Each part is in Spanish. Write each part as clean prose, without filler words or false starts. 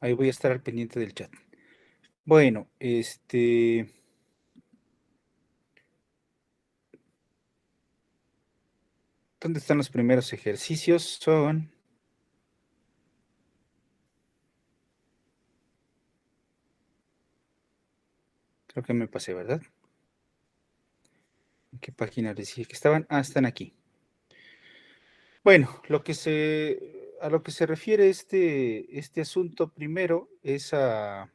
Ahí voy a estar al pendiente del chat. Bueno, ¿dónde están los primeros ejercicios? Son... Creo que me pasé, ¿verdad? ¿En qué página les dije que estaban? Ah, están aquí. Bueno, a lo que se refiere este asunto primero es a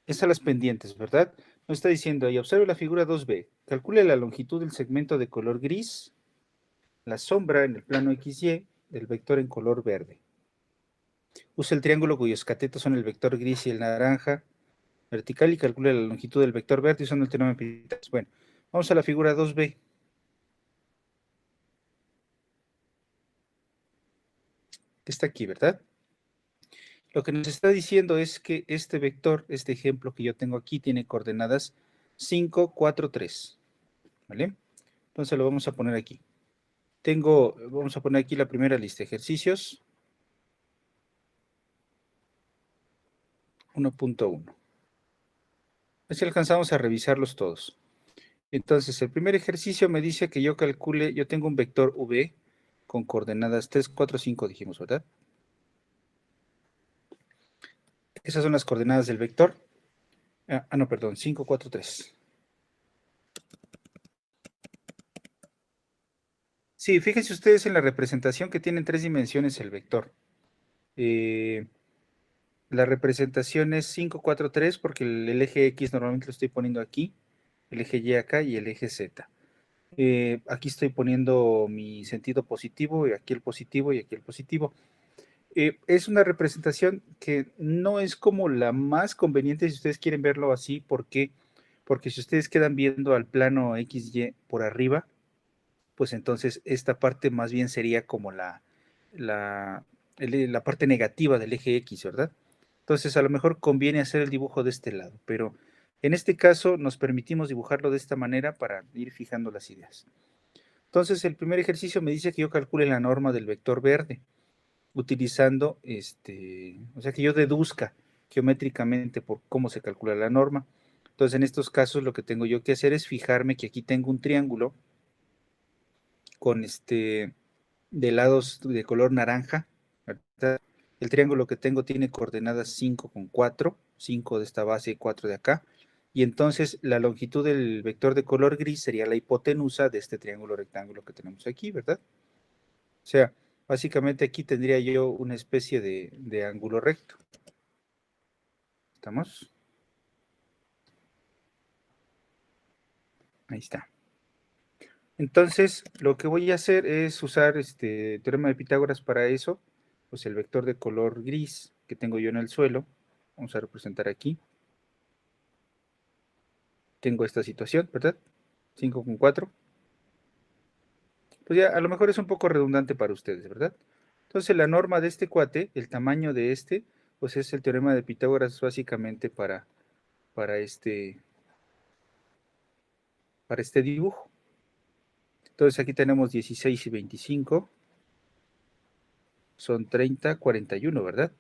las pendientes, ¿verdad? Nos está diciendo ahí, observe la figura 2B, calcule la longitud del segmento de color gris, la sombra en el plano XY del vector en color verde. Use el triángulo cuyos catetos son el vector gris y el naranja vertical y calcule la longitud del vector verde usando el teorema de Pitágoras. Bueno, vamos a la figura 2B. Que está aquí, ¿verdad? Lo que nos está diciendo es que este vector, este ejemplo que yo tengo aquí, tiene coordenadas 5, 4, 3. ¿Vale? Entonces lo vamos a poner aquí. Vamos a poner aquí la primera lista de ejercicios. 1.1. Así alcanzamos a revisarlos todos. Entonces, el primer ejercicio me dice que yo calcule, yo tengo un vector V con coordenadas 3, 4, 5, dijimos, ¿verdad? Esas son las coordenadas del vector. No, perdón, 5, 4, 3. Sí, fíjense ustedes en la representación que tiene en 3 dimensiones el vector. La representación es 5, 4, 3 porque el eje X normalmente lo estoy poniendo aquí, el eje Y acá y el eje Z. Aquí estoy poniendo mi sentido positivo y aquí el positivo y aquí el positivo. Es una representación que no es como la más conveniente si ustedes quieren verlo así. ¿Por qué? Porque si ustedes quedan viendo al plano XY por arriba, pues entonces esta parte más bien sería como la, la parte negativa del eje X, ¿verdad? Entonces a lo mejor conviene hacer el dibujo de este lado, pero en este caso nos permitimos dibujarlo de esta manera para ir fijando las ideas. Entonces el primer ejercicio me dice que yo calcule la norma del vector verde utilizando, o sea, que yo deduzca geométricamente por cómo se calcula la norma. Entonces, en estos casos, lo que tengo yo que hacer es fijarme que aquí tengo un triángulo con de lados de color naranja, ¿verdad? El triángulo que tengo tiene coordenadas 5 con 4, 5 de esta base y 4 de acá, y entonces la longitud del vector de color gris sería la hipotenusa de este triángulo rectángulo que tenemos aquí, ¿verdad? O sea, básicamente aquí tendría yo una especie de ángulo recto. ¿Estamos? Ahí está. Entonces, lo que voy a hacer es usar este teorema de Pitágoras para eso, pues el vector de color gris que tengo yo en el suelo, vamos a representar aquí. Tengo esta situación, ¿verdad? 5 con 4. Pues ya, a lo mejor es un poco redundante para ustedes, ¿verdad? Entonces, la norma de este cuate, el tamaño de pues es el teorema de Pitágoras básicamente para para este dibujo. Entonces, aquí tenemos 16 y 25. Son 30, 41, ¿verdad?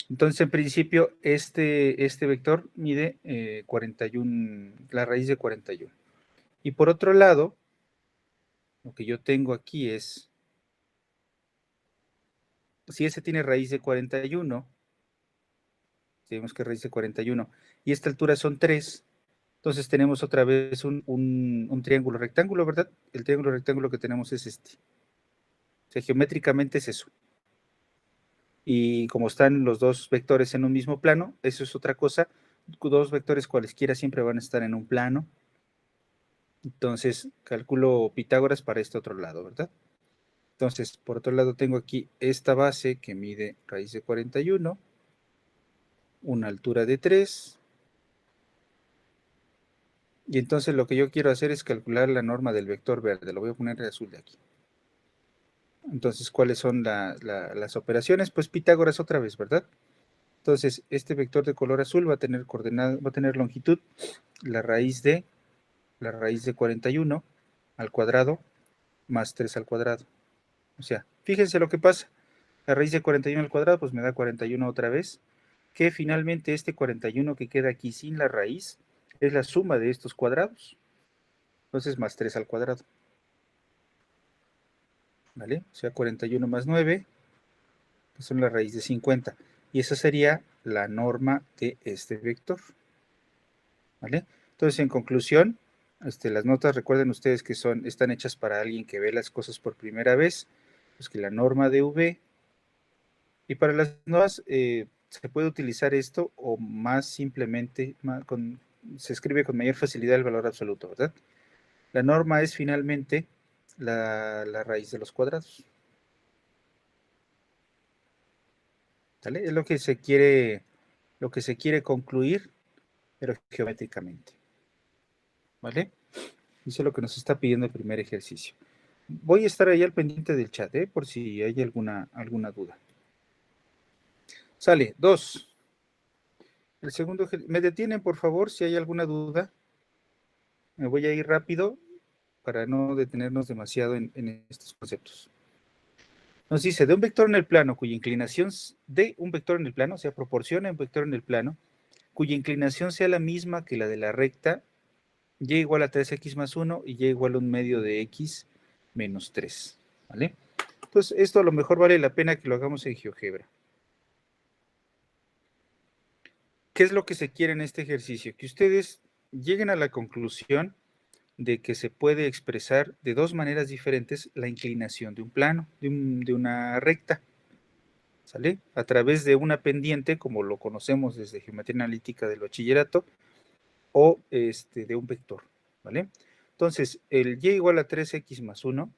Entonces, en principio, este vector mide 41, la raíz de 41. Y por otro lado, lo que yo tengo aquí es, si ese tiene raíz de 41, tenemos que raíz de 41, y esta altura son 3, entonces tenemos otra vez un triángulo rectángulo, ¿verdad? El triángulo rectángulo que tenemos es este. O sea, geométricamente es eso. Y como están los dos vectores en un mismo plano, eso es otra cosa. Dos vectores cualesquiera siempre van a estar en un plano. Entonces, calculo Pitágoras para este otro lado, ¿verdad? Entonces, por otro lado, tengo aquí esta base que mide raíz de 41, una altura de 3, y entonces lo que yo quiero hacer es calcular la norma del vector verde. Lo voy a poner de azul de aquí. Entonces, ¿cuáles son las operaciones? Pues Pitágoras otra vez, ¿verdad? Entonces, este vector de color azul va a tener coordenada, va a tener longitud, la raíz de la raíz de 41 al cuadrado más 3 al cuadrado. O sea, fíjense lo que pasa. La raíz de 41 al cuadrado, pues me da 41 otra vez, que finalmente este 41 que queda aquí sin la raíz es la suma de estos cuadrados. Entonces, más 3 al cuadrado. ¿Vale? O sea, 41 más 9, que son la raíz de 50. Y esa sería la norma de este vector. ¿Vale? Entonces, en conclusión, las notas, recuerden ustedes que están hechas para alguien que ve las cosas por primera vez, pues que la norma de V, y para las nuevas, se puede utilizar esto o más simplemente, se escribe con mayor facilidad el valor absoluto, ¿verdad? La norma es finalmente la raíz de los cuadrados. ¿Vale? Es lo que se quiere concluir, pero geométricamente. ¿Vale? Eso es lo que nos está pidiendo el primer ejercicio. Voy a estar ahí al pendiente del chat, por si hay alguna duda. Sale, 2. El segundo ejercicio. ¿Me detienen, por favor, si hay alguna duda? Me voy a ir rápido para no detenernos demasiado en estos conceptos. Nos dice, de un vector en el plano cuya inclinación de un vector en el plano, o sea, proporciona un vector en el plano, cuya inclinación sea la misma que la de la recta, y igual a 3x más 1 y y igual a un medio de x menos 3. ¿Vale? Entonces, esto a lo mejor vale la pena que lo hagamos en GeoGebra. ¿Qué es lo que se quiere en este ejercicio? Que ustedes lleguen a la conclusión de que se puede expresar de dos maneras diferentes la inclinación de un plano, de una recta, ¿sale? A través de una pendiente, como lo conocemos desde geometría analítica del bachillerato, o de un vector, ¿vale? Entonces, el y igual a 3x más 1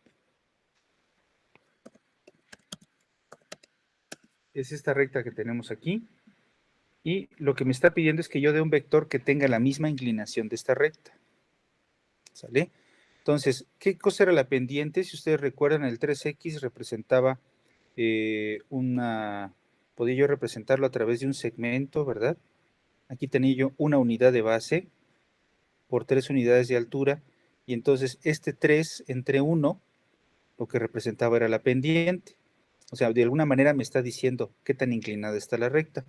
es esta recta que tenemos aquí, y lo que me está pidiendo es que yo dé un vector que tenga la misma inclinación de esta recta, ¿sale? Entonces, ¿qué cosa era la pendiente? Si ustedes recuerdan, el 3x representaba podía yo representarlo a través de un segmento, ¿verdad? Aquí tenía yo una unidad de base por 3 unidades de altura, y entonces este 3 entre 1, lo que representaba era la pendiente. O sea, de alguna manera me está diciendo qué tan inclinada está la recta.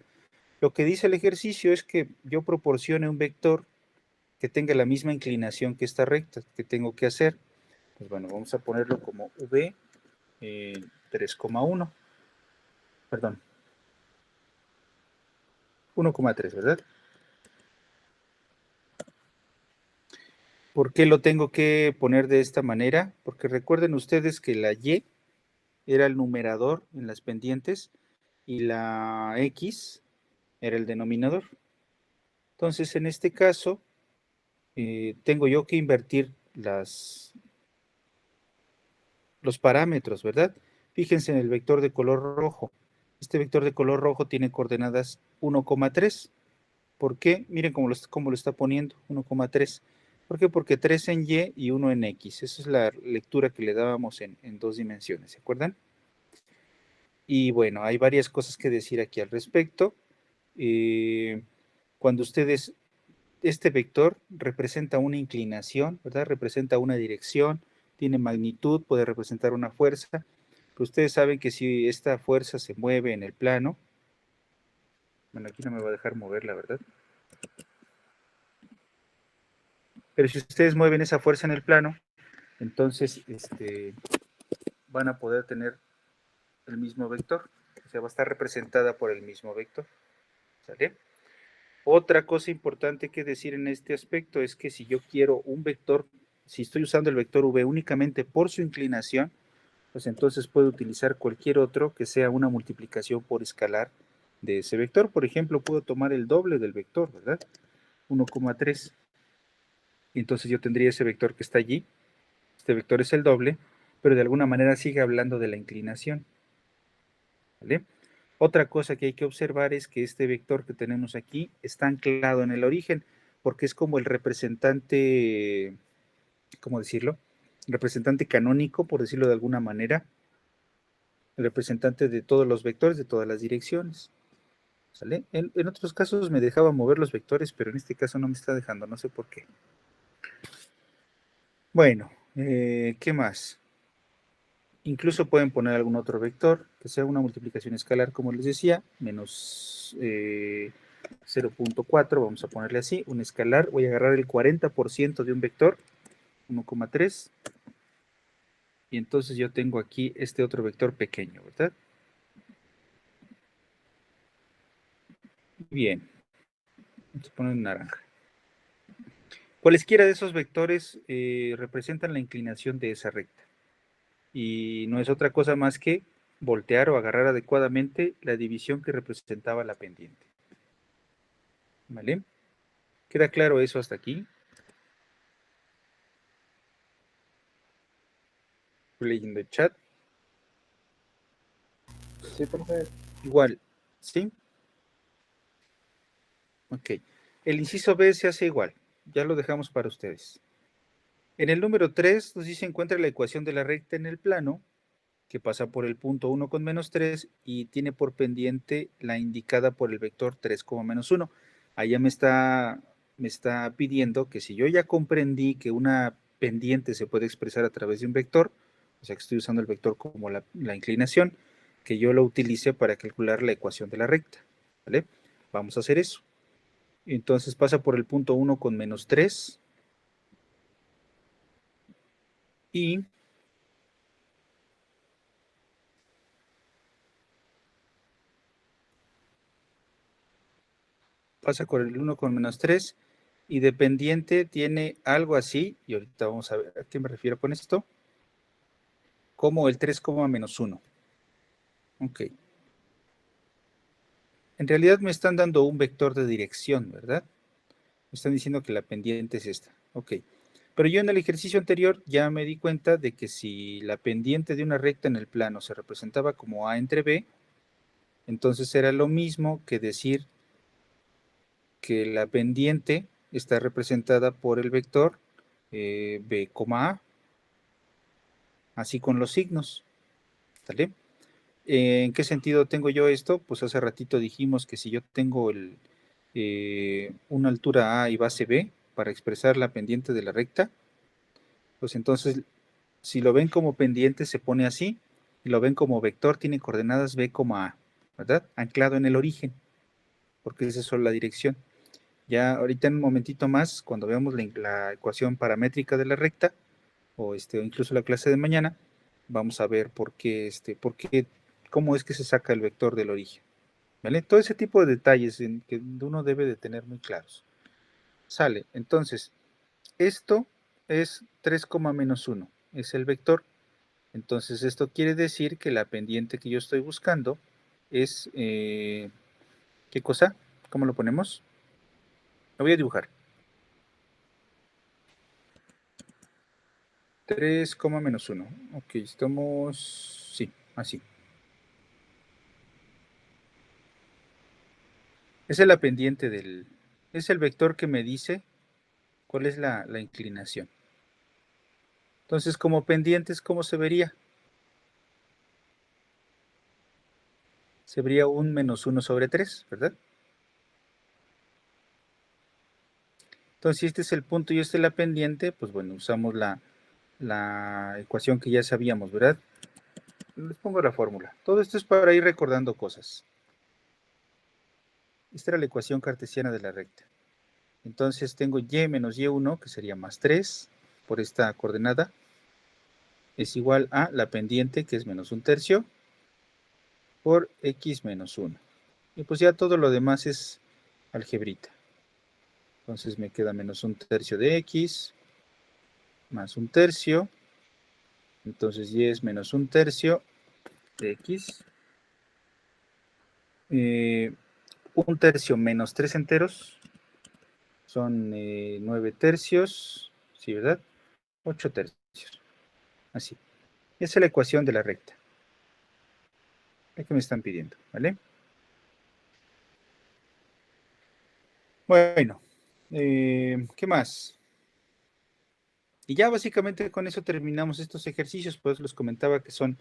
Lo que dice el ejercicio es que yo proporcione un vector que tenga la misma inclinación que esta recta. ¿Qué tengo que hacer? Pues bueno, vamos a ponerlo como V 3,1. Perdón, 1,3, ¿verdad? ¿Por qué lo tengo que poner de esta manera? Porque recuerden ustedes que la Y era el numerador en las pendientes y la X era el denominador. Entonces, en este caso, tengo yo que invertir los parámetros, ¿verdad? Fíjense en el vector de color rojo. Este vector de color rojo tiene coordenadas 1,3. ¿Por qué? Miren cómo lo está poniendo, 1,3. ¿Por qué? Porque 3 en Y y 1 en X. Esa es la lectura que le dábamos en dos dimensiones, ¿se acuerdan? Y bueno, hay varias cosas que decir aquí al respecto. Cuando este vector representa una inclinación, ¿verdad? Representa una dirección, tiene magnitud, puede representar una fuerza. Pero ustedes saben que si esta fuerza se mueve en el plano, bueno, aquí no me va a dejar mover, la verdad. Pero si ustedes mueven esa fuerza en el plano, entonces van a poder tener el mismo vector, o sea, va a estar representada por el mismo vector, ¿sale? Otra cosa importante que decir en este aspecto es que si yo quiero un vector, si estoy usando el vector V únicamente por su inclinación, pues entonces puedo utilizar cualquier otro que sea una multiplicación por escalar de ese vector. Por ejemplo, puedo tomar el doble del vector, ¿verdad? 1,3. Entonces yo tendría ese vector que está allí. Este vector es el doble, pero de alguna manera sigue hablando de la inclinación, ¿vale? Otra cosa que hay que observar es que este vector que tenemos aquí está anclado en el origen, porque es como el representante, ¿cómo decirlo? Representante canónico, por decirlo de alguna manera, el representante de todos los vectores, de todas las direcciones, ¿sale? En otros casos me dejaba mover los vectores, pero en este caso no me está dejando, no sé por qué. Bueno, ¿qué más? Incluso pueden poner algún otro vector, que sea una multiplicación escalar, como les decía, menos 0.4, vamos a ponerle así, un escalar, voy a agarrar el 40% de un vector, 1,3, y entonces yo tengo aquí este otro vector pequeño, ¿verdad? Bien, vamos a poner en naranja. Cualesquiera de esos vectores representan la inclinación de esa recta, y no es otra cosa más que voltear o agarrar adecuadamente la división que representaba la pendiente. ¿Vale? ¿Queda claro eso hasta aquí? Estoy leyendo el chat. Sí, profe. Igual, ¿sí? Ok. El inciso B se hace igual. Ya lo dejamos para ustedes. En el número 3 nos dice encuentra la ecuación de la recta en el plano, que pasa por el punto 1 con menos 3 y tiene por pendiente la indicada por el vector 3, menos 1. Allá me está pidiendo que si yo ya comprendí que una pendiente se puede expresar a través de un vector, o sea que estoy usando el vector como la inclinación, que yo lo utilice para calcular la ecuación de la recta. ¿Vale? Vamos a hacer eso. Entonces pasa por el punto 1 con menos 3 y pasa por el 1 con menos 3 y dependiente tiene algo así, y ahorita vamos a ver a qué me refiero con esto, como el 3, menos 1. Ok. En realidad me están dando un vector de dirección, ¿verdad? Me están diciendo que la pendiente es esta. Ok. Pero yo en el ejercicio anterior ya me di cuenta de que si la pendiente de una recta en el plano se representaba como A entre B, entonces era lo mismo que decir que la pendiente está representada por el vector B, A, así con los signos. ¿Vale? ¿En qué sentido tengo yo esto? Pues hace ratito dijimos que si yo tengo una altura A y base B para expresar la pendiente de la recta, pues entonces si lo ven como pendiente se pone así, y lo ven como vector tiene coordenadas B, A, ¿verdad? Anclado en el origen, porque esa es solo la dirección. Ya ahorita en un momentito más, cuando veamos la ecuación paramétrica de la recta, o incluso la clase de mañana, vamos a ver cómo es que se saca el vector del origen. ¿Vale? Todo ese tipo de detalles que uno debe de tener muy claros. Sale, entonces, esto es 3, menos 1, es el vector. Entonces, esto quiere decir que la pendiente que yo estoy buscando es, ¿qué cosa? ¿Cómo lo ponemos? Lo voy a dibujar. 3, menos 1. Ok, estamos, sí, así. Esa es la pendiente es el vector que me dice cuál es la inclinación. Entonces, como pendientes, ¿cómo se vería? Se vería un menos 1 sobre 3, ¿verdad? Entonces, si este es el punto y este es la pendiente, pues bueno, usamos la ecuación que ya sabíamos, ¿verdad? Les pongo la fórmula. Todo esto es para ir recordando cosas. Esta era la ecuación cartesiana de la recta. Entonces tengo y menos y1, que sería más 3, por esta coordenada, es igual a la pendiente, que es menos un tercio, por x menos 1. Y pues ya todo lo demás es algebrita. Entonces me queda menos un tercio de x, más un tercio. Entonces y es menos un tercio de x. Un tercio menos 3 enteros son 9 tercios, ¿sí, verdad? 8 tercios. Así. Esa es la ecuación de la recta. Es que me están pidiendo, ¿vale? Bueno, ¿qué más? Y ya básicamente con eso terminamos estos ejercicios, pues les comentaba que son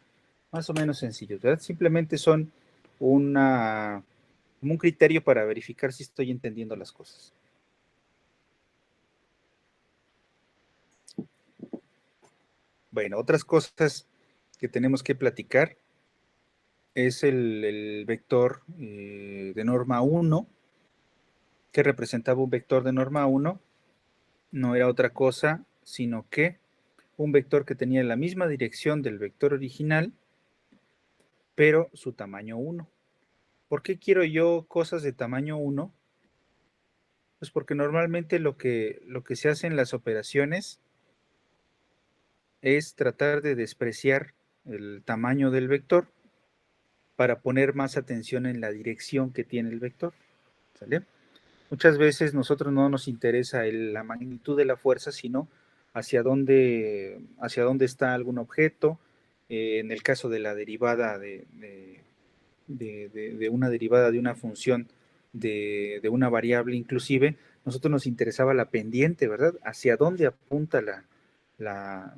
más o menos sencillos, ¿verdad? Simplemente son como un criterio para verificar si estoy entendiendo las cosas. Bueno, otras cosas que tenemos que platicar es el vector de norma 1, que representaba un vector de norma 1, no era otra cosa, sino que un vector que tenía la misma dirección del vector original, pero su tamaño 1. ¿Por qué quiero yo cosas de tamaño 1? Pues porque normalmente lo que se hace en las operaciones es tratar de despreciar el tamaño del vector para poner más atención en la dirección que tiene el vector, ¿sale? Muchas veces nosotros no nos interesa la magnitud de la fuerza, sino hacia dónde está algún objeto. En el caso de la derivada de una derivada de una función de una variable inclusive, nosotros nos interesaba la pendiente, ¿verdad? Hacia dónde apunta la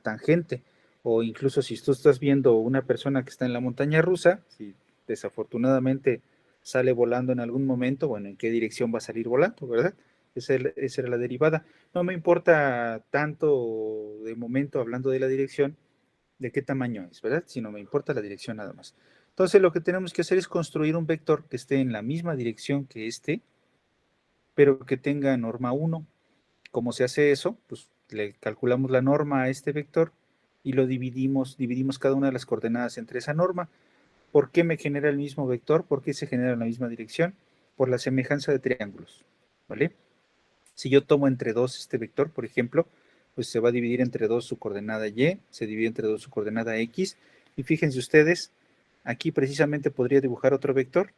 tangente. O incluso si tú estás viendo una persona que está en la montaña rusa, si desafortunadamente sale volando en algún momento, bueno, ¿en qué dirección va a salir volando, verdad? Esa era la derivada. No me importa tanto de momento hablando de la dirección, de qué tamaño es, ¿verdad? Sino me importa la dirección nada más. Entonces lo que tenemos que hacer es construir un vector que esté en la misma dirección que este, pero que tenga norma 1. ¿Cómo se hace eso? Pues le calculamos la norma a este vector y lo dividimos cada una de las coordenadas entre esa norma. ¿Por qué me genera el mismo vector? ¿Por qué se genera en la misma dirección? Por la semejanza de triángulos, ¿vale? Si yo tomo entre 2 este vector, por ejemplo, pues se va a dividir entre 2 su coordenada y, se divide entre 2 su coordenada x, y fíjense ustedes, aquí precisamente podría dibujar otro vector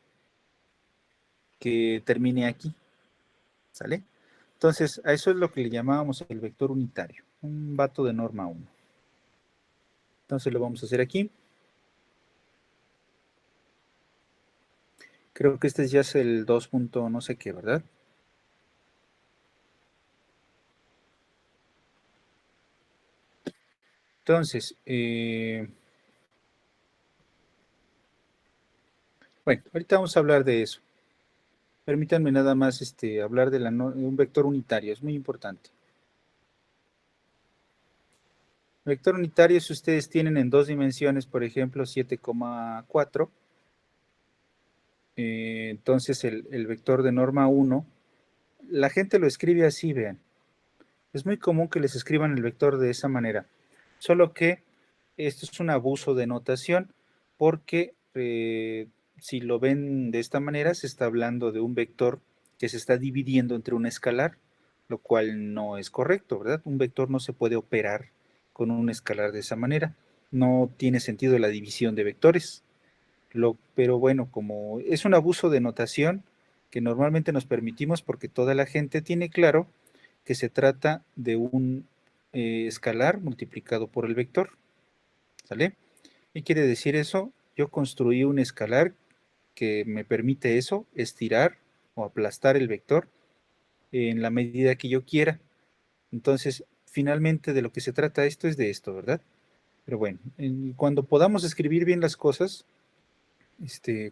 que termine aquí, ¿sale? Entonces, a eso es lo que le llamábamos el vector unitario, un vato de norma 1. Entonces lo vamos a hacer aquí. Creo que este ya es el 2 punto no sé qué, ¿verdad? Entonces, bueno, ahorita vamos a hablar de eso. Permítanme nada más hablar de un vector unitario, es muy importante. Vector unitario, si ustedes tienen en 2 dimensiones, por ejemplo, 7,4, entonces el vector de norma 1, la gente lo escribe así, vean. Es muy común que les escriban el vector de esa manera, solo que esto es un abuso de notación, porque si lo ven de esta manera, se está hablando de un vector que se está dividiendo entre un escalar, lo cual no es correcto, ¿verdad? Un vector no se puede operar con un escalar de esa manera. No tiene sentido la división de vectores. Pero bueno, como es un abuso de notación que normalmente nos permitimos porque toda la gente tiene claro que se trata de un escalar multiplicado por el vector, ¿sale? ¿Qué quiere decir eso? Yo construí un escalar que me permite eso, estirar o aplastar el vector en la medida que yo quiera. Entonces, finalmente de lo que se trata esto es de esto, ¿verdad? Pero bueno, cuando podamos escribir bien las cosas,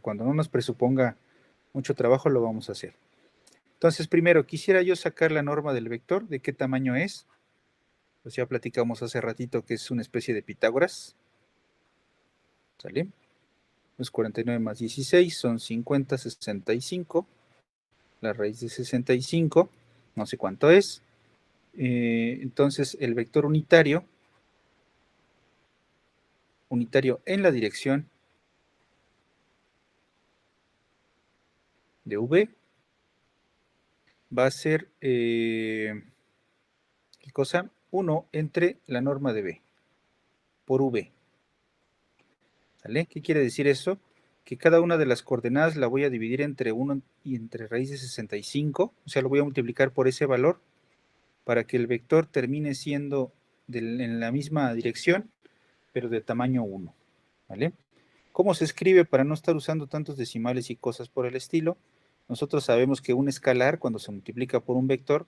cuando no nos presuponga mucho trabajo, lo vamos a hacer. Entonces, primero, quisiera yo sacar la norma del vector, de qué tamaño es. Pues ya platicamos hace ratito que es una especie de Pitágoras. ¿Sale? Pues 49 más 16 son 50, 65. La raíz de 65, no sé cuánto es. Entonces, el vector unitario en la dirección de V va a ser, ¿qué cosa? 1 entre la norma de B por V. ¿Sale? ¿Qué quiere decir eso? Que cada una de las coordenadas la voy a dividir entre 1 y entre raíz de 65, o sea, lo voy a multiplicar por ese valor para que el vector termine siendo en la misma dirección, pero de tamaño 1. ¿Vale? ¿Cómo se escribe para no estar usando tantos decimales y cosas por el estilo? Nosotros sabemos que un escalar, cuando se multiplica por un vector,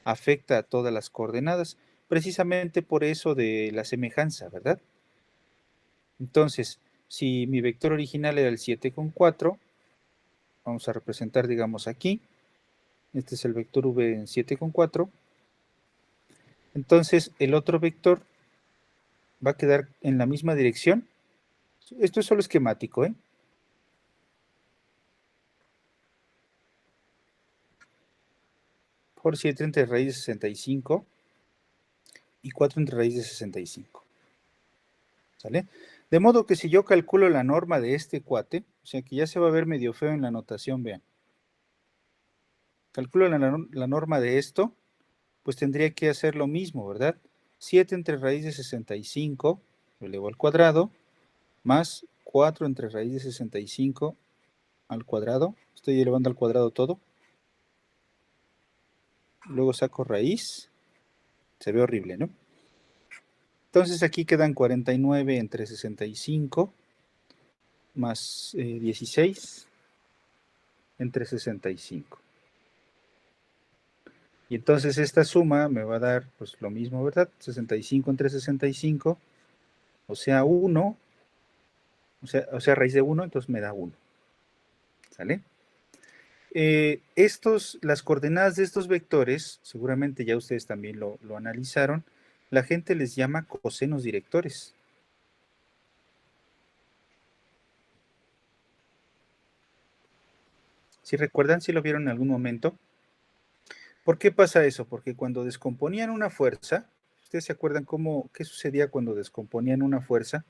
afecta a todas las coordenadas, precisamente por eso de la semejanza, ¿verdad? Entonces, si mi vector original era el 7,4, vamos a representar, digamos, aquí. Este es el vector v en 7,4. Entonces, el otro vector va a quedar en la misma dirección. Esto es solo esquemático, ¿eh? Por 7 entre raíz de 65 y 4 entre raíz de 65. ¿Sale? De modo que si yo calculo la norma de este cuate, o sea que ya se va a ver medio feo en la notación, vean. Calculo la norma de esto, pues tendría que hacer lo mismo, ¿verdad? 7 entre raíz de 65, lo elevo al cuadrado, más 4 entre raíz de 65 al cuadrado. Estoy elevando al cuadrado todo. Luego saco raíz. Se ve horrible, ¿no? Entonces aquí quedan 49 entre 65 más 16 entre 65. Y entonces esta suma me va a dar pues lo mismo, ¿verdad? 65 entre 65, o sea 1, o sea raíz de 1, entonces me da 1. ¿Sale? Las coordenadas de estos vectores, seguramente ya ustedes también lo analizaron, la gente les llama cosenos directores. ¿Sí recuerdan? ¿Sí lo vieron en algún momento? ¿Por qué pasa eso? Porque cuando descomponían una fuerza, ¿ustedes se acuerdan qué sucedía cuando descomponían una fuerza?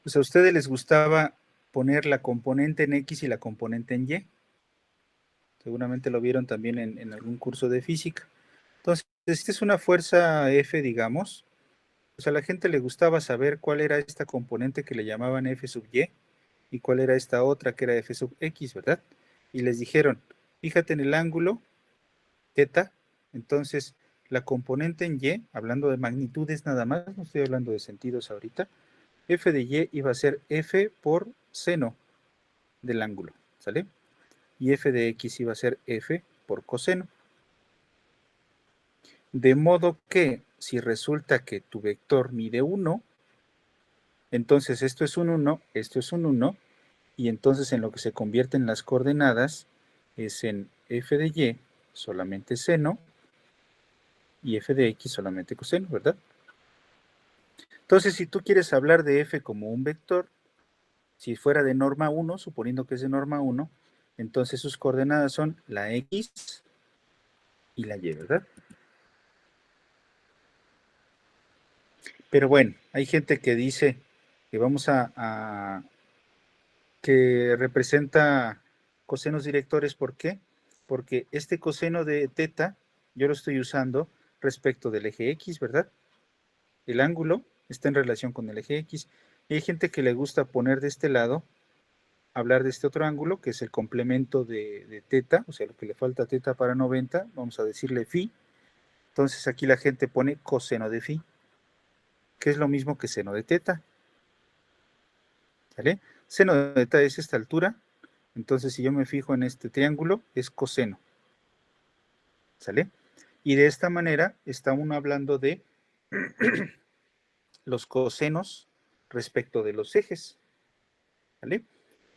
Pues a ustedes les gustaba poner la componente en X y la componente en Y. Seguramente lo vieron también en algún curso de física. Entonces, esta es una fuerza F, digamos. Pues a la gente le gustaba saber cuál era esta componente que le llamaban F sub y cuál era esta otra que era F sub X, ¿verdad? Y les dijeron, fíjate en el ángulo θ, entonces la componente en Y, hablando de magnitudes nada más, no estoy hablando de sentidos ahorita, F de Y iba a ser F por seno del ángulo, ¿sale? Y F de X iba a ser F por coseno. De modo que si resulta que tu vector mide 1, entonces esto es un 1, esto es un 1, y entonces en lo que se convierten las coordenadas es en F de Y solamente seno y F de X solamente coseno, ¿verdad? Entonces, si tú quieres hablar de F como un vector, si fuera de norma 1, suponiendo que es de norma 1, entonces sus coordenadas son la X y la Y, ¿verdad? Pero bueno, hay gente que dice que que representa cosenos directores. ¿Por qué? Porque este coseno de θ yo lo estoy usando respecto del eje X, ¿verdad? El ángulo está en relación con el eje X. Y hay gente que le gusta poner de este lado, hablar de este otro ángulo, que es el complemento de θ, o sea, lo que le falta a θ para 90, vamos a decirle phi. Entonces aquí la gente pone coseno de phi, que es lo mismo que seno de θ. ¿Sale? Seno de θ es esta altura, entonces si yo me fijo en este triángulo, es coseno. ¿Sale? Y de esta manera está uno hablando de los cosenos respecto de los ejes. ¿Vale?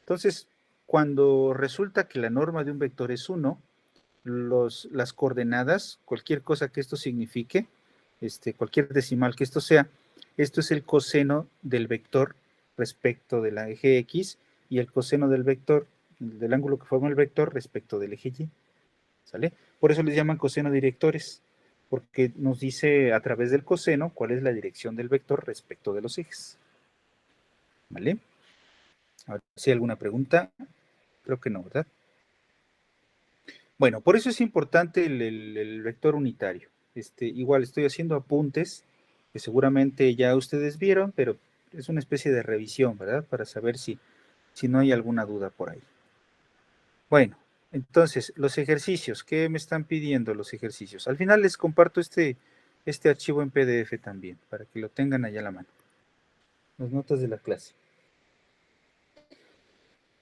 Entonces, cuando resulta que la norma de un vector es 1, las coordenadas, cualquier cosa que esto signifique, cualquier decimal que esto sea, esto es el coseno del vector respecto de la eje X y el coseno del vector, del ángulo que forma el vector respecto del eje Y. ¿Sale? Por eso les llaman coseno directores, porque nos dice a través del coseno cuál es la dirección del vector respecto de los ejes. ¿Vale? A ver si hay alguna pregunta. Creo que no, ¿verdad? Bueno, por eso es importante el vector unitario. Igual estoy haciendo apuntes que seguramente ya ustedes vieron, pero es una especie de revisión, ¿verdad? Para saber si no hay alguna duda por ahí. Bueno, entonces, los ejercicios, ¿qué me están pidiendo los ejercicios? Al final les comparto este archivo en PDF también, para que lo tengan allá a la mano. Las notas de la clase.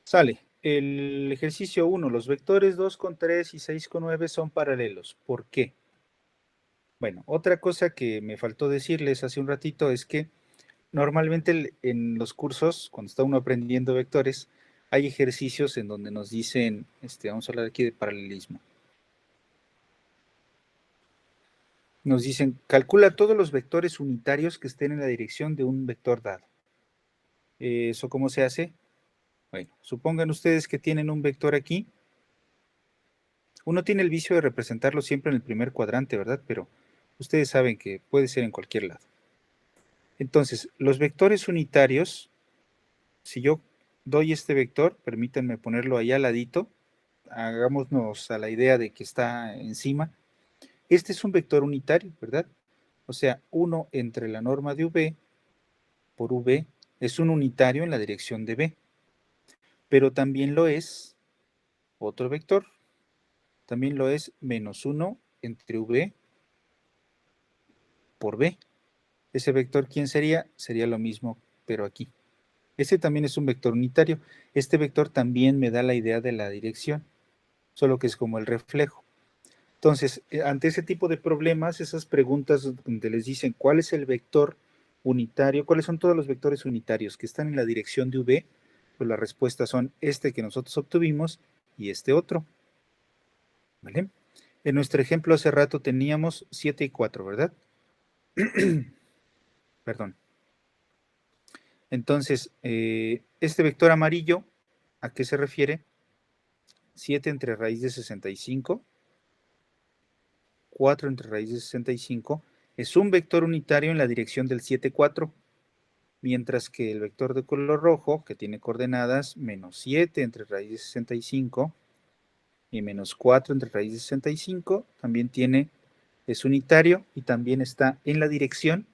Sale. El ejercicio 1, los vectores 2,3 y 6,9 son paralelos. ¿Por qué? Bueno, otra cosa que me faltó decirles hace un ratito es que normalmente en los cursos, cuando está uno aprendiendo vectores, hay ejercicios en donde nos dicen, vamos a hablar aquí de paralelismo. Nos dicen, calcula todos los vectores unitarios que estén en la dirección de un vector dado. ¿Eso cómo se hace? Bueno, supongan ustedes que tienen un vector aquí. Uno tiene el vicio de representarlo siempre en el primer cuadrante, ¿verdad? Pero ustedes saben que puede ser en cualquier lado. Entonces, los vectores unitarios, si yo doy este vector, permítanme ponerlo allá al ladito, hagámonos a la idea de que está encima. Este es un vector unitario, ¿verdad? O sea, 1 entre la norma de V por V es un unitario en la dirección de B. Pero también lo es otro vector. También lo es menos 1 entre V por B. Ese vector, ¿quién sería? Sería lo mismo, pero aquí. Este también es un vector unitario. Este vector también me da la idea de la dirección, solo que es como el reflejo. Entonces, ante ese tipo de problemas, esas preguntas donde les dicen cuál es el vector unitario, cuáles son todos los vectores unitarios que están en la dirección de V, pues las respuestas son este que nosotros obtuvimos y este otro. ¿Vale? En nuestro ejemplo hace rato teníamos 7 y 4, ¿verdad? Perdón. Entonces, este vector amarillo, ¿a qué se refiere? 7 entre raíz de 65, 4 entre raíz de 65, es un vector unitario en la dirección del 7, 4, mientras que el vector de color rojo, que tiene coordenadas menos 7 entre raíz de 65 y menos 4 entre raíz de 65, también es unitario y también está en la dirección,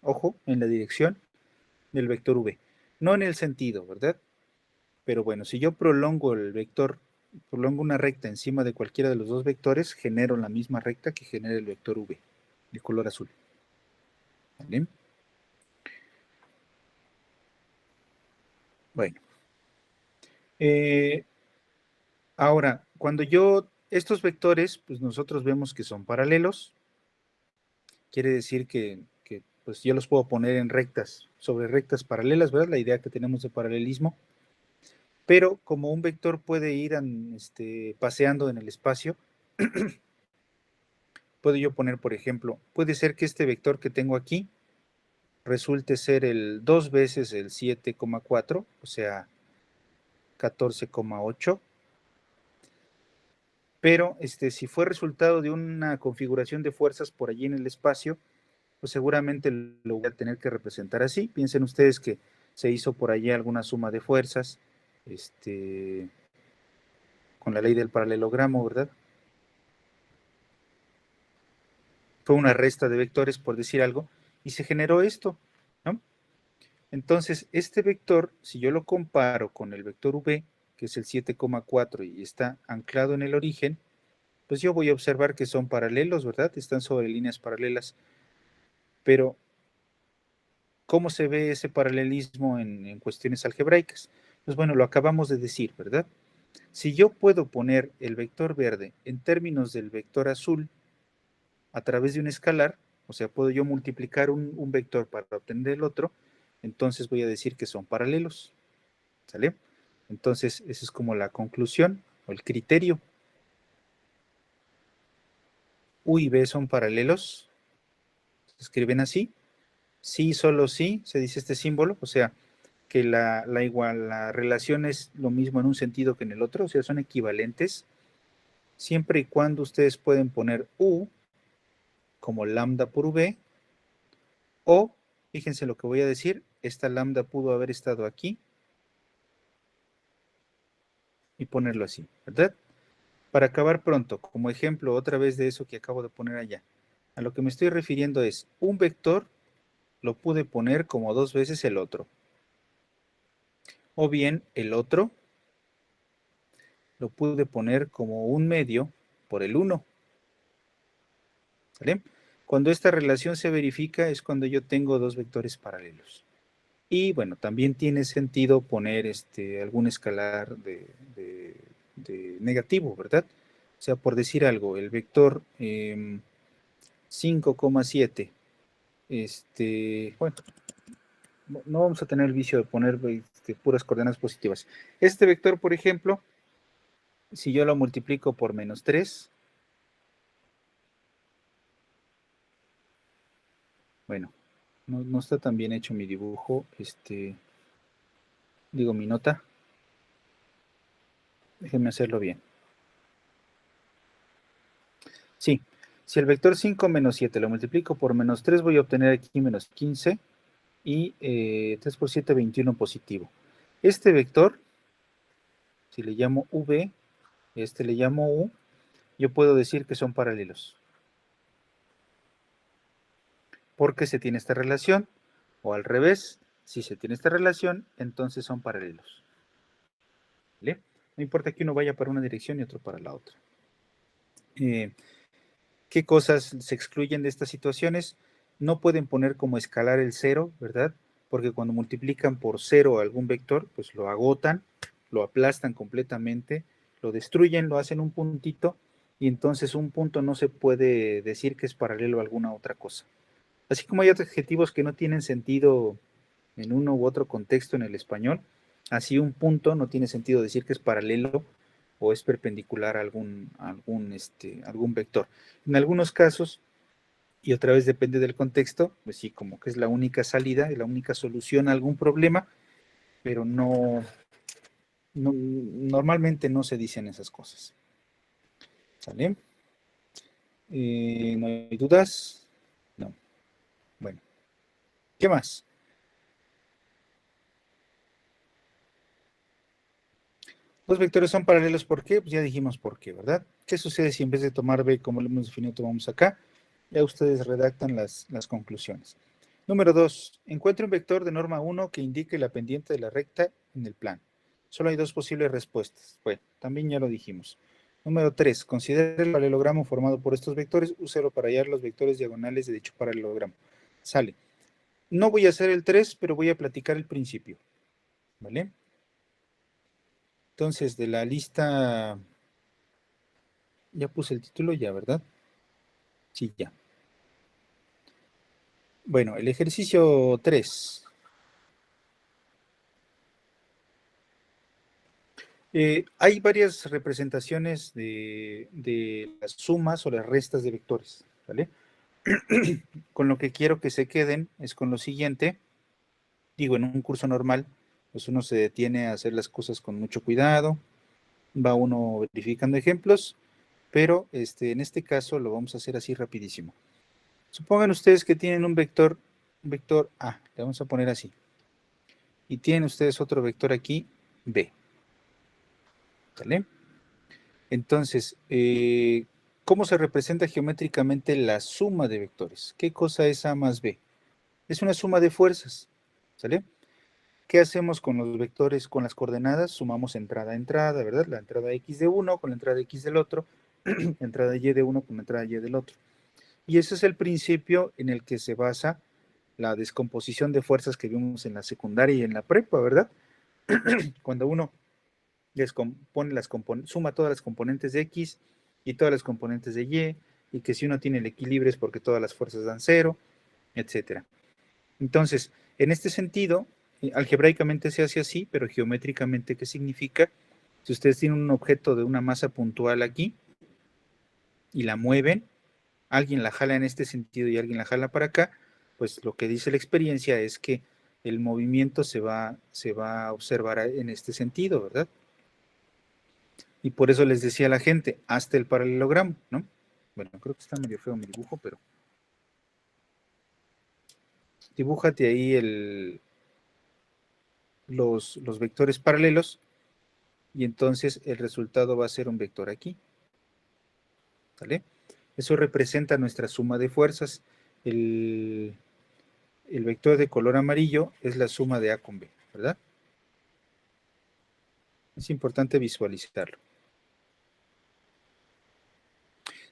ojo, en la dirección del vector V. No en el sentido, ¿verdad? Pero bueno, si yo prolongo el vector, prolongo una recta encima de cualquiera de los dos vectores, genero la misma recta que genera el vector V, de color azul. ¿Vale? Bueno. Ahora, cuando estos vectores, pues nosotros vemos que son paralelos, quiere decir que pues yo los puedo poner en rectas, sobre rectas paralelas, ¿verdad? La idea que tenemos de paralelismo. Pero como un vector puede ir paseando en el espacio, puedo yo poner, por ejemplo, puede ser que este vector que tengo aquí resulte ser el 2 veces el 7,4, o sea, 14,8. Pero si fue resultado de una configuración de fuerzas por allí en el espacio, pues seguramente lo voy a tener que representar así. Piensen ustedes que se hizo por allí alguna suma de fuerzas, con la ley del paralelogramo, ¿verdad? Fue una resta de vectores, por decir algo, y se generó esto, ¿no? Entonces, este vector, si yo lo comparo con el vector V, que es el 7,4 y está anclado en el origen, pues yo voy a observar que son paralelos, ¿verdad? Están sobre líneas paralelas. Pero, ¿cómo se ve ese paralelismo en cuestiones algebraicas? Pues bueno, lo acabamos de decir, ¿verdad? Si yo puedo poner el vector verde en términos del vector azul a través de un escalar, o sea, puedo yo multiplicar un vector para obtener el otro, entonces voy a decir que son paralelos, ¿sale? Entonces, esa es como la conclusión o el criterio. U y B son paralelos, se escriben así. Sí, solo sí, se dice este símbolo, o sea, que la relación es lo mismo en un sentido que en el otro, o sea, son equivalentes, siempre y cuando ustedes pueden poner U como lambda por V, o, fíjense lo que voy a decir, esta lambda pudo haber estado aquí y ponerlo así, ¿verdad? Para acabar pronto, como ejemplo otra vez de eso que acabo de poner allá, a lo que me estoy refiriendo es, un vector lo pude poner como 2 veces el otro, o bien el otro lo pude poner como un medio por el 1. ¿Sale? Cuando esta relación se verifica es cuando yo tengo dos vectores paralelos. Y bueno, también tiene sentido poner algún escalar de negativo, ¿verdad? O sea, por decir algo, el vector 5,7, bueno, no vamos a tener el vicio de poner puras coordenadas positivas. Este vector, por ejemplo, si yo lo multiplico por menos 3, bueno, no está tan bien hecho mi dibujo, digo mi nota. Déjenme hacerlo bien. Sí, si el vector 5 menos 7 lo multiplico por menos 3, voy a obtener aquí menos 15 y 3 por 7, 21 positivo. Este vector, si le llamo V, este le llamo U, yo puedo decir que son paralelos. Porque se tiene esta relación, o al revés, si se tiene esta relación, entonces son paralelos. ¿Vale? No importa que uno vaya para una dirección y otro para la otra. ¿Qué cosas se excluyen de estas situaciones? No pueden poner como escalar el 0, ¿verdad? Porque cuando multiplican por 0 algún vector, pues lo agotan, lo aplastan completamente, lo destruyen, lo hacen un puntito, y entonces un punto no se puede decir que es paralelo a alguna otra cosa. Así como hay otros adjetivos que no tienen sentido en uno u otro contexto en el español, así un punto no tiene sentido decir que es paralelo o es perpendicular a algún vector. En algunos casos, y otra vez depende del contexto, pues sí, como que es la única salida, la única solución a algún problema, pero normalmente no se dicen esas cosas. ¿Sale? ¿No hay dudas? No. Bueno, ¿qué más? Los vectores son paralelos, ¿por qué? Pues ya dijimos por qué, ¿verdad? ¿Qué sucede si en vez de tomar B como lo hemos definido, tomamos acá? Ya ustedes redactan las conclusiones. Número 2. Encuentre un vector de norma 1 que indique la pendiente de la recta en el plano. Solo hay dos posibles respuestas. Bueno, también ya lo dijimos. Número 3. Considere el paralelogramo formado por estos vectores. Úselo para hallar los vectores diagonales de dicho paralelogramo. Sale. No voy a hacer el 3, pero voy a platicar el principio. ¿Vale? Entonces, de la lista... Ya puse el título ya, ¿verdad? Sí, ya. Bueno, el ejercicio 3. Hay varias representaciones de las sumas o las restas de vectores, ¿vale? Con lo que quiero que se queden es con lo siguiente. Digo, en un curso normal, pues uno se detiene a hacer las cosas con mucho cuidado, va uno verificando ejemplos, pero en este caso lo vamos a hacer así rapidísimo. Supongan ustedes que tienen un vector A, le vamos a poner así, y tienen ustedes otro vector aquí, B, ¿vale? Entonces, ¿cómo se representa geométricamente la suma de vectores? ¿Qué cosa es A más B? Es una suma de fuerzas, ¿sale? ¿Qué hacemos con los vectores, con las coordenadas? Sumamos entrada a entrada, ¿verdad? La entrada X de uno con la entrada X del otro, entrada Y de uno con la entrada Y del otro. Y ese es el principio en el que se basa la descomposición de fuerzas que vimos en la secundaria y en la prepa, ¿verdad? Cuando uno descompone suma todas las componentes de X y todas las componentes de Y que si uno tiene el equilibrio es porque todas las fuerzas dan cero, etcétera. Entonces, en este sentido, algebraicamente se hace así, pero geométricamente, ¿qué significa? Si ustedes tienen un objeto de una masa puntual aquí y la mueven, alguien la jala en este sentido y alguien la jala para acá, pues lo que dice la experiencia es que el movimiento se va a observar en este sentido, ¿verdad? Y por eso les decía a la gente, hazte el paralelogramo, ¿no? Bueno, creo que está medio feo mi dibujo, pero dibújate ahí los vectores paralelos y entonces el resultado va a ser un vector aquí, ¿vale? Eso representa nuestra suma de fuerzas. El vector de color amarillo es la suma de A con B, ¿verdad? Es importante visualizarlo.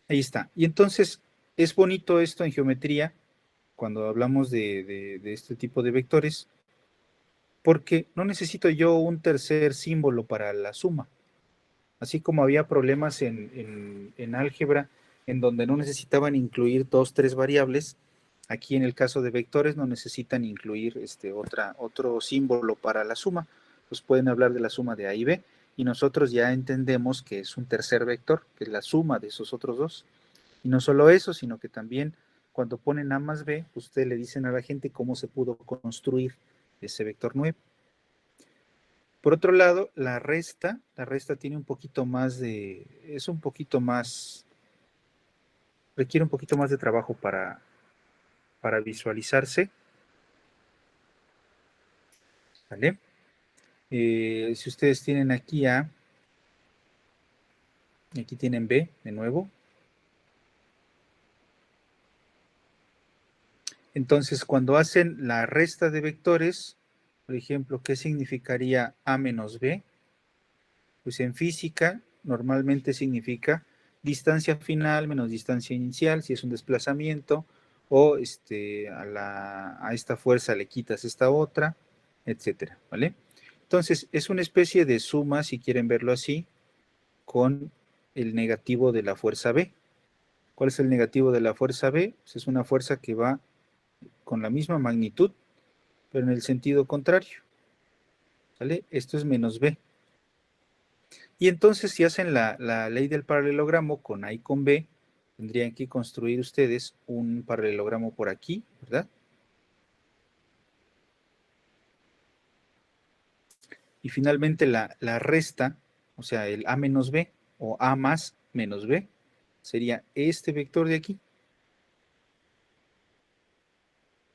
Ahí está. Y entonces es bonito esto en geometría, cuando hablamos de este tipo de vectores, porque no necesito yo un tercer símbolo para la suma. Así como había problemas en álgebra en donde no necesitaban incluir 2, 3 variables, aquí en el caso de vectores no necesitan incluir otro símbolo para la suma. pues pueden hablar de la suma de A y B, y nosotros ya entendemos que es un tercer vector, que es la suma de esos otros dos. Y no solo eso, sino que también cuando ponen A más B, ustedes le dicen a la gente cómo se pudo construir ese vector 9. Por otro lado, la resta tiene un poquito más de, es un poquito más, requiere un poquito más de trabajo para visualizarse, ¿vale? Si ustedes tienen aquí A, y aquí tienen B de nuevo, entonces cuando hacen la resta de vectores, por ejemplo, ¿qué significaría A menos B? Pues en física normalmente significa distancia final menos distancia inicial, si es un desplazamiento, o a esta fuerza le quitas esta otra, etcétera, ¿vale? Entonces, es una especie de suma, si quieren verlo así, con el negativo de la fuerza B. ¿Cuál es el negativo de la fuerza B? Pues es una fuerza que va con la misma magnitud, pero en el sentido contrario, ¿vale? Esto es menos B. Y entonces, si hacen la ley del paralelogramo con A y con B, tendrían que construir ustedes un paralelogramo por aquí, ¿verdad? Y finalmente la resta, o sea, el A menos B o A más menos B, sería este vector de aquí.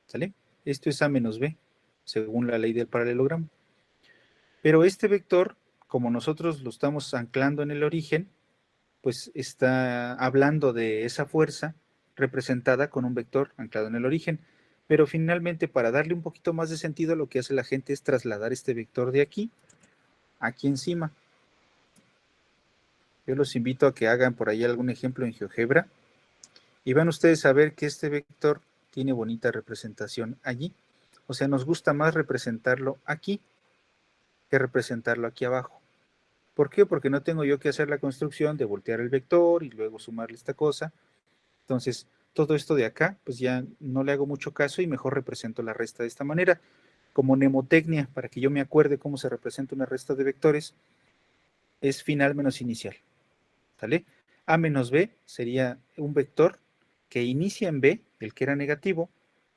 ¿Sale? Esto es A menos B, según la ley del paralelogramo. Pero este vector, como nosotros lo estamos anclando en el origen, pues está hablando de esa fuerza representada con un vector anclado en el origen. Pero finalmente, para darle un poquito más de sentido, lo que hace la gente es trasladar este vector de aquí encima. Yo los invito a que hagan por ahí algún ejemplo en GeoGebra y van ustedes a ver que este vector tiene bonita representación allí. O sea, nos gusta más representarlo aquí que representarlo aquí abajo. ¿Por qué? Porque no tengo yo que hacer la construcción de voltear el vector y luego sumarle esta cosa. Entonces, todo esto de acá, pues ya no le hago mucho caso y mejor represento la resta de esta manera. Como mnemotecnia, para que yo me acuerde cómo se representa una resta de vectores, es final menos inicial. ¿Sale? A menos B sería un vector que inicia en B, el que era negativo,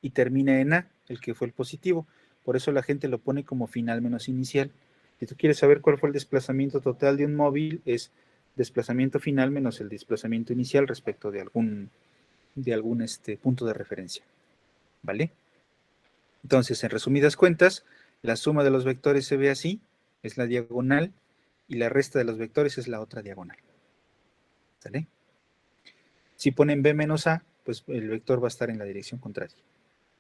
y termina en A, el que fue el positivo. Por eso la gente lo pone como final menos inicial. Si tú quieres saber cuál fue el desplazamiento total de un móvil, es desplazamiento final menos el desplazamiento inicial respecto de algún punto de referencia. ¿Vale? Entonces, en resumidas cuentas, la suma de los vectores se ve así, es la diagonal, y la resta de los vectores es la otra diagonal. ¿Sale? Si ponen B menos A, pues el vector va a estar en la dirección contraria.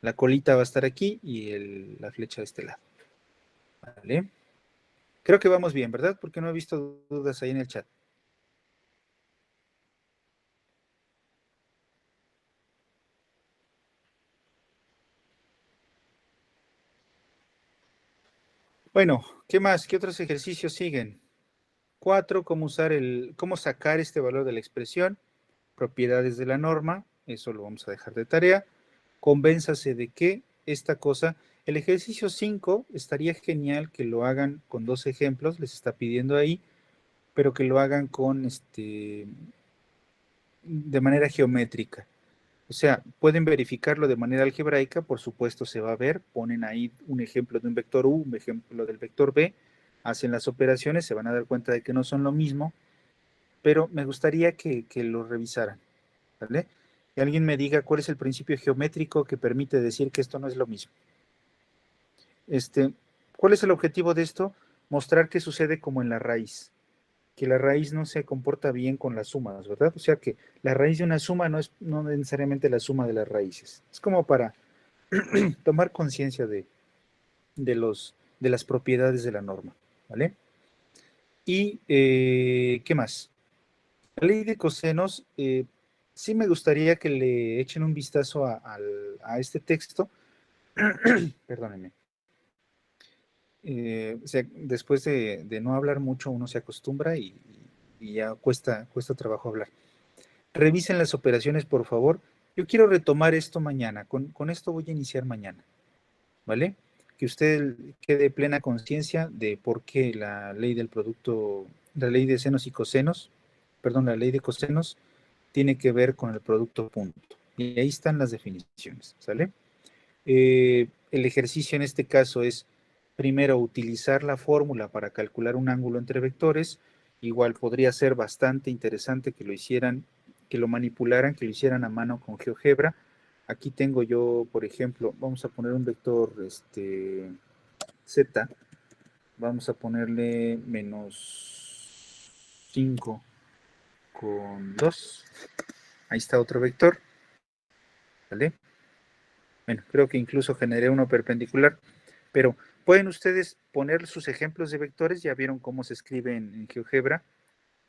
La colita va a estar aquí y la flecha de este lado. ¿Vale? Creo que vamos bien, ¿verdad? Porque no he visto dudas ahí en el chat. Bueno, ¿qué más? ¿Qué otros ejercicios siguen? 4, cómo sacar este valor de la expresión. Propiedades de la norma, eso lo vamos a dejar de tarea. Convénzase de que esta cosa, el ejercicio 5 estaría genial que lo hagan con 2 ejemplos, les está pidiendo ahí, pero que lo hagan con de manera geométrica. O sea, pueden verificarlo de manera algebraica, por supuesto se va a ver, ponen ahí un ejemplo de un vector U, un ejemplo del vector B, hacen las operaciones, se van a dar cuenta de que no son lo mismo, pero me gustaría que lo revisaran, ¿vale? Que alguien me diga cuál es el principio geométrico que permite decir que esto no es lo mismo. ¿Cuál es el objetivo de esto? Mostrar qué sucede como en la raíz, que la raíz no se comporta bien con las sumas, ¿verdad? O sea que la raíz de una suma no es no necesariamente la suma de las raíces. Es como para tomar conciencia de las propiedades de la norma, ¿vale? Y, ¿qué más? La ley de cosenos, sí me gustaría que le echen un vistazo a este texto, perdónenme. O sea, después de no hablar mucho uno se acostumbra y ya cuesta trabajo hablar. Revisen las operaciones, por favor. Yo quiero retomar esto mañana. Con esto voy a iniciar mañana, ¿vale? que usted quede plena conciencia de por qué la ley del producto, la ley de senos y cosenos, perdón, la ley de cosenos tiene que ver con el producto punto. Y ahí están las definiciones, ¿sale? El ejercicio en este caso es, primero, utilizar la fórmula para calcular un ángulo entre vectores. Igual podría ser bastante interesante que lo hicieran, que lo manipularan, que lo hicieran a mano con GeoGebra. Aquí tengo yo, por ejemplo, vamos a poner un vector Z, vamos a ponerle menos 5 con 2. Ahí está otro vector, ¿vale? Bueno, creo que incluso generé uno perpendicular, pero pueden ustedes poner sus ejemplos de vectores, ya vieron cómo se escribe en GeoGebra,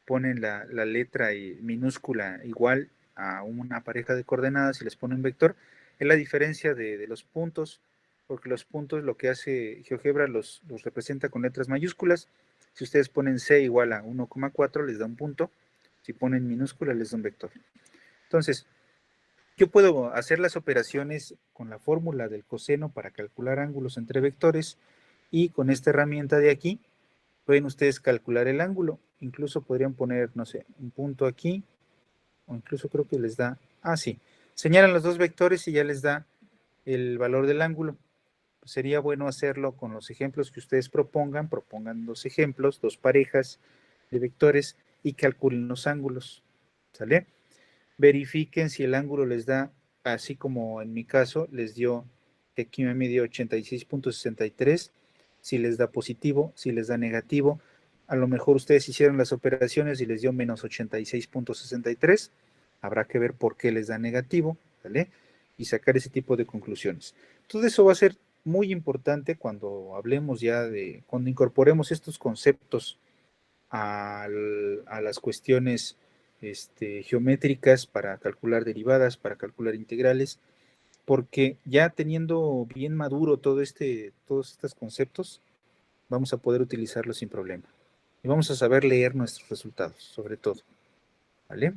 ponen la letra minúscula igual a una pareja de coordenadas y les ponen vector. Es la diferencia de los puntos, porque los puntos lo que hace GeoGebra los representa con letras mayúsculas. Si ustedes ponen C igual a 1,4 les da un punto, si ponen minúscula les da un vector. Entonces, yo puedo hacer las operaciones con la fórmula del coseno para calcular ángulos entre vectores y con esta herramienta de aquí pueden ustedes calcular el ángulo. Incluso podrían poner, no sé, un punto aquí o incluso creo que les da, sí, señalan los dos vectores y ya les da el valor del ángulo. Pues sería bueno hacerlo con los ejemplos que ustedes propongan dos ejemplos, dos parejas de vectores y calculen los ángulos, ¿sale? Verifiquen si el ángulo les da, así como en mi caso, les dio, que aquí me midió 86.63, si les da positivo, si les da negativo. A lo mejor ustedes hicieron las operaciones y les dio menos 86.63. Habrá que ver por qué les da negativo, ¿vale? Y sacar ese tipo de conclusiones. Todo eso va a ser muy importante cuando hablemos ya cuando incorporemos estos conceptos a las cuestiones geométricas para calcular derivadas, para calcular integrales, porque ya teniendo bien maduro todos estos conceptos, vamos a poder utilizarlos sin problema. Y vamos a saber leer nuestros resultados, sobre todo. ¿Vale?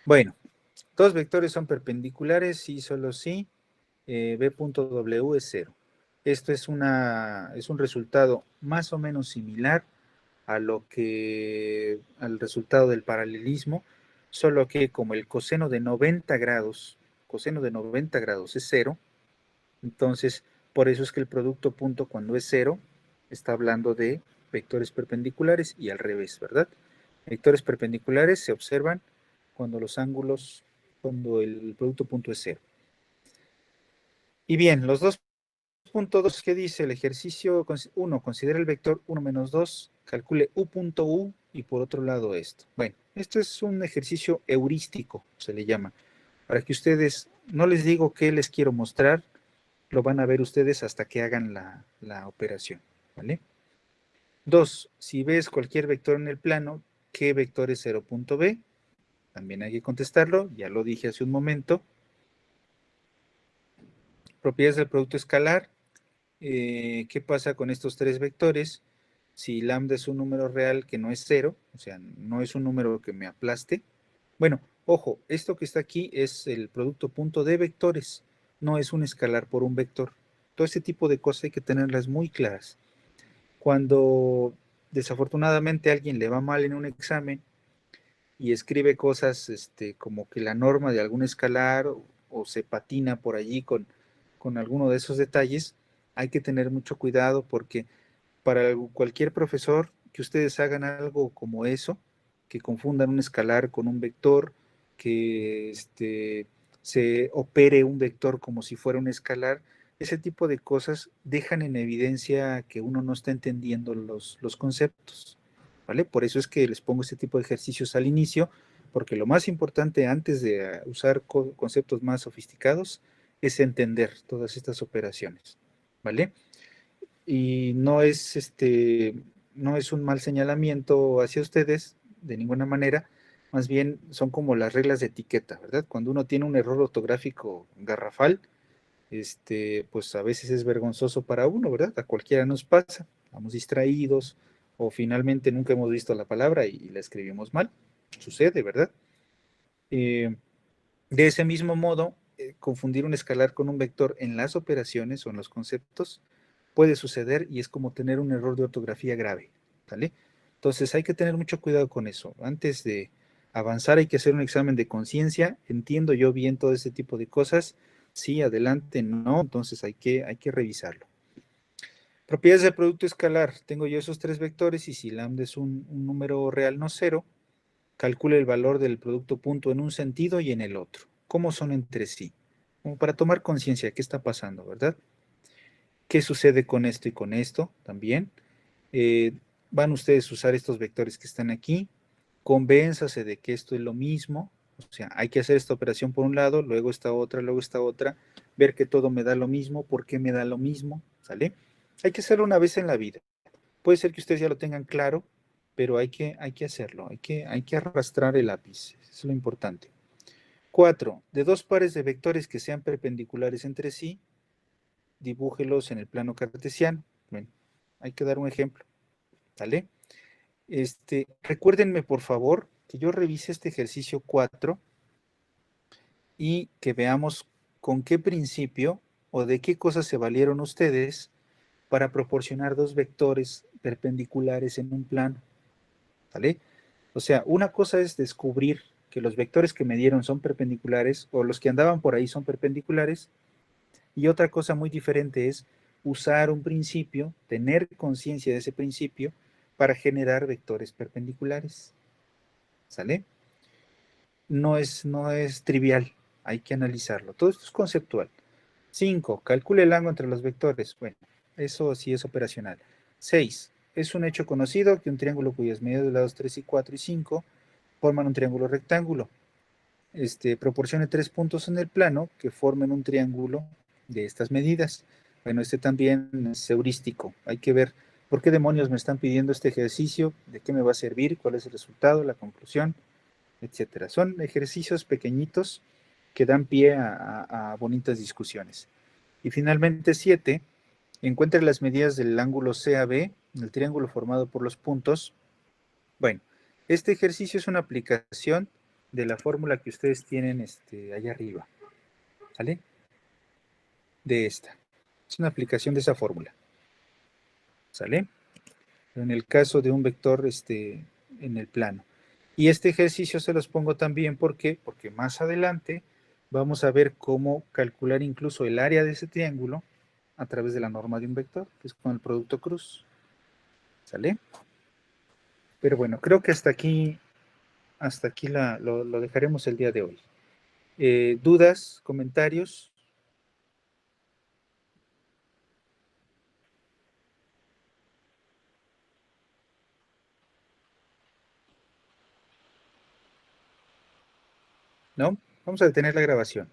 Bueno, dos vectores son perpendiculares, sí, solo sí. B.W es 0. Esto es un resultado más o menos similar al resultado del paralelismo, solo que como el coseno de 90 grados es cero, entonces por eso es que el producto punto cuando es cero está hablando de vectores perpendiculares y al revés, ¿verdad? Vectores perpendiculares se observan cuando el producto punto es cero. Y bien, los dos punto 2, ¿qué dice el ejercicio? 1, considera el vector 1 menos 2, calcule u.u y por otro lado esto. Bueno, esto es un ejercicio heurístico, se le llama, para que ustedes, no les digo qué les quiero mostrar, lo van a ver ustedes hasta que hagan la operación, ¿vale? 2, si ves cualquier vector en el plano, ¿qué vector es 0.b? También hay que contestarlo, ya lo dije hace un momento. Propiedades del producto escalar, ¿qué pasa con estos tres vectores? Si lambda es un número real que no es cero, o sea, no es un número que me aplaste. Bueno, ojo, esto que está aquí es el producto punto de vectores, no es un escalar por un vector. Todo este tipo de cosas hay que tenerlas muy claras. Cuando desafortunadamente a alguien le va mal en un examen y escribe cosas como que la norma de algún escalar o se patina por allí con alguno de esos detalles, hay que tener mucho cuidado porque para cualquier profesor que ustedes hagan algo como eso, que confundan un escalar con un vector, que se opere un vector como si fuera un escalar, ese tipo de cosas dejan en evidencia que uno no está entendiendo los conceptos, ¿vale? Por eso es que les pongo este tipo de ejercicios al inicio, porque lo más importante antes de usar conceptos más sofisticados es entender todas estas operaciones, ¿vale? Y no es un mal señalamiento hacia ustedes de ninguna manera, más bien son como las reglas de etiqueta, ¿verdad? Cuando uno tiene un error ortográfico garrafal, pues a veces es vergonzoso para uno, ¿verdad? A cualquiera nos pasa, estamos distraídos o finalmente nunca hemos visto la palabra y la escribimos mal, sucede, ¿verdad? De ese mismo modo, confundir un escalar con un vector en las operaciones o en los conceptos puede suceder y es como tener un error de ortografía grave, ¿vale? Entonces hay que tener mucho cuidado con eso. Antes de avanzar hay que hacer un examen de conciencia. ¿Entiendo yo bien todo este tipo de cosas? Sí, adelante, no, entonces hay que revisarlo. Propiedades del producto escalar. Tengo yo esos tres vectores y si lambda es un número real no cero, calcule el valor del producto punto en un sentido y en el otro. ¿Cómo son entre sí? Como para tomar conciencia de qué está pasando, ¿verdad? ¿Qué sucede con esto y con esto también? Eh, Van ustedes a usar estos vectores que están aquí. Convénzase de que esto es lo mismo. O sea, hay que hacer esta operación por un lado, luego esta otra, ver que todo me da lo mismo, por qué me da lo mismo, ¿sale? Hay que hacerlo una vez en la vida. Puede ser que ustedes ya lo tengan claro, pero hay que hacerlo, hay que arrastrar el lápiz, eso es lo importante. 4. De dos pares de vectores que sean perpendiculares entre sí, dibújelos en el plano cartesiano. Bueno, hay que dar un ejemplo, ¿vale? Recuérdenme, por favor, que yo revise este ejercicio 4 y que veamos con qué principio o de qué cosas se valieron ustedes para proporcionar dos vectores perpendiculares en un plano, ¿vale? O sea, una cosa es descubrir que los vectores que me dieron son perpendiculares o los que andaban por ahí son perpendiculares y otra cosa muy diferente es usar un principio, tener conciencia de ese principio para generar vectores perpendiculares, ¿sale? No es trivial, hay que analizarlo. Todo esto es conceptual. 5. Calcule el ángulo entre los vectores. Bueno, eso sí es operacional. 6. Es un hecho conocido que un triángulo cuyas medidas de lados 3 y 4 y 5 forman un triángulo rectángulo. Proporcione tres puntos en el plano que formen un triángulo de estas medidas. Bueno, también es heurístico. Hay que ver por qué demonios me están pidiendo este ejercicio, de qué me va a servir, cuál es el resultado, la conclusión, etcétera. Son ejercicios pequeñitos que dan pie a bonitas discusiones. Y finalmente, 7. Encuentre las medidas del ángulo CAB, el triángulo formado por los puntos. Bueno, este ejercicio es una aplicación de la fórmula que ustedes tienen allá arriba, ¿vale? De esta. Es una aplicación de esa fórmula, ¿sale? En el caso de un vector en el plano. Y este ejercicio se los pongo también porque más adelante vamos a ver cómo calcular incluso el área de ese triángulo a través de la norma de un vector, que es con el producto cruz, ¿sale? Pero bueno, creo que hasta aquí lo dejaremos el día de hoy. ¿Dudas, comentarios? ¿No? Vamos a detener la grabación.